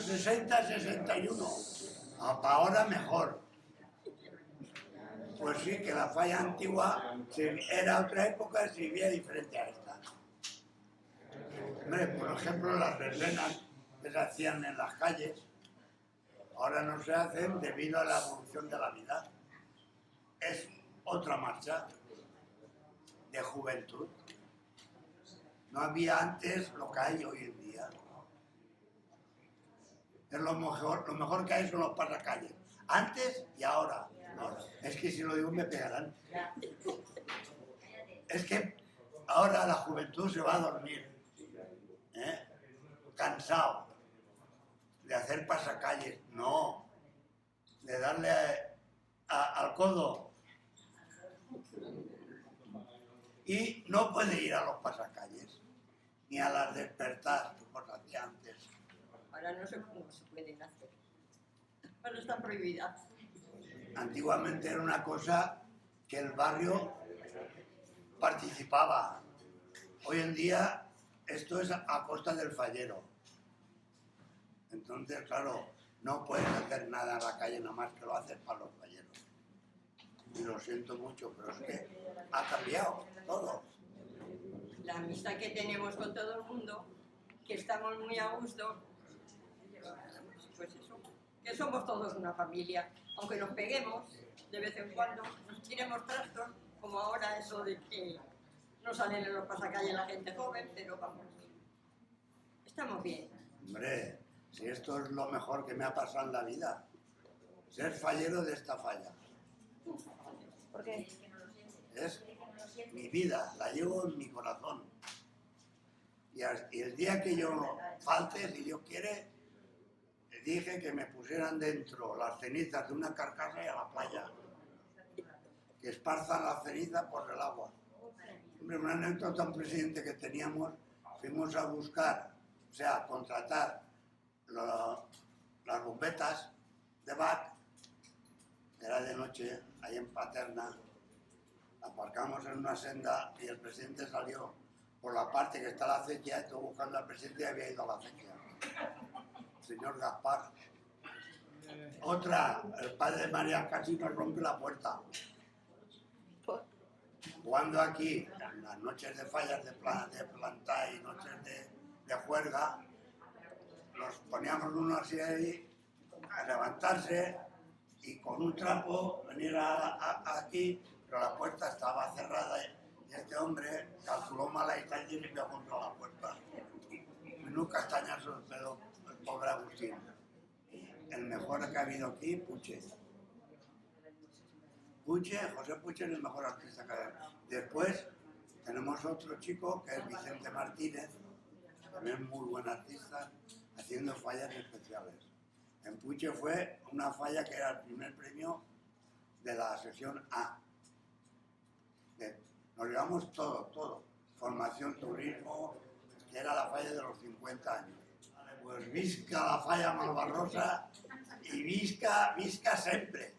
60, 61. Para ahora mejor. Pues sí, que la falla antigua era otra época, sirvía diferente a esta. Hombre, por ejemplo, las verbenas que se hacían en las calles, ahora no se hacen debido a la evolución de la vida. Es otra marcha de juventud. No había antes lo que hay hoy en día. Es lo mejor que hay son los pasacalles. Antes y ahora. No, es que si lo digo me pegarán. Es que ahora la juventud se va a dormir, cansado de hacer pasacalles. No, de darle al codo. Y no puede ir a los pasacalles, ni a las despertar, como se hacía antes. Ahora no sé cómo se pueden hacer. Ahora están prohibidas. Antiguamente era una cosa que el barrio participaba. Hoy en día esto es a costa del fallero. Entonces, claro, no puedes hacer nada en la calle, nada más que lo haces para los falleros. Y lo siento mucho, pero es que ha cambiado todo. La amistad que tenemos con todo el mundo, que estamos muy a gusto, pues eso, que somos todos una familia. Aunque nos peguemos de vez en cuando, nos tiremos trastos, como ahora eso de que no salen en los pasacalles la gente joven, pero vamos, estamos bien. Hombre, si esto es lo mejor que me ha pasado en la vida, ser fallero de esta falla. ¿Por qué? Es mi vida, la llevo en mi corazón. Y el día que yo falte, si Dios quiere, le dije que me pusieran dentro las cenizas de una carcasa y a la playa. Que esparzan las cenizas por el agua. Hombre, una anécdota, un presidente que teníamos, fuimos a buscar, o sea, a contratar las bombetas de BAC, era de noche, ahí en Paterna, aparcamos en una senda y el presidente salió por la parte que está la acequia, estuvo buscando al presidente y había ido a la acequia. Señor Gaspar. Otra, el padre de María casi nos rompe la puerta. Jugando aquí, en las noches de fallas de planta y noches de juerga, nos poníamos uno así ahí a levantarse y con un trapo venir aquí, pero la puerta estaba cerrada y este hombre calculó mal la distancia y se pegó contra la puerta. Menudo castañazo el pelo, el pobre Agustín. El mejor que ha habido aquí, Puche. José Puche es el mejor artista que hay. Después tenemos otro chico que es Vicente Martínez, también muy buen artista, haciendo fallas especiales. En Puche fue una falla que era el primer premio de la sección A. Nos llevamos todo. Formación, turismo, que era la falla de los 50 años. Pues visca la falla Malvarrosa y visca siempre.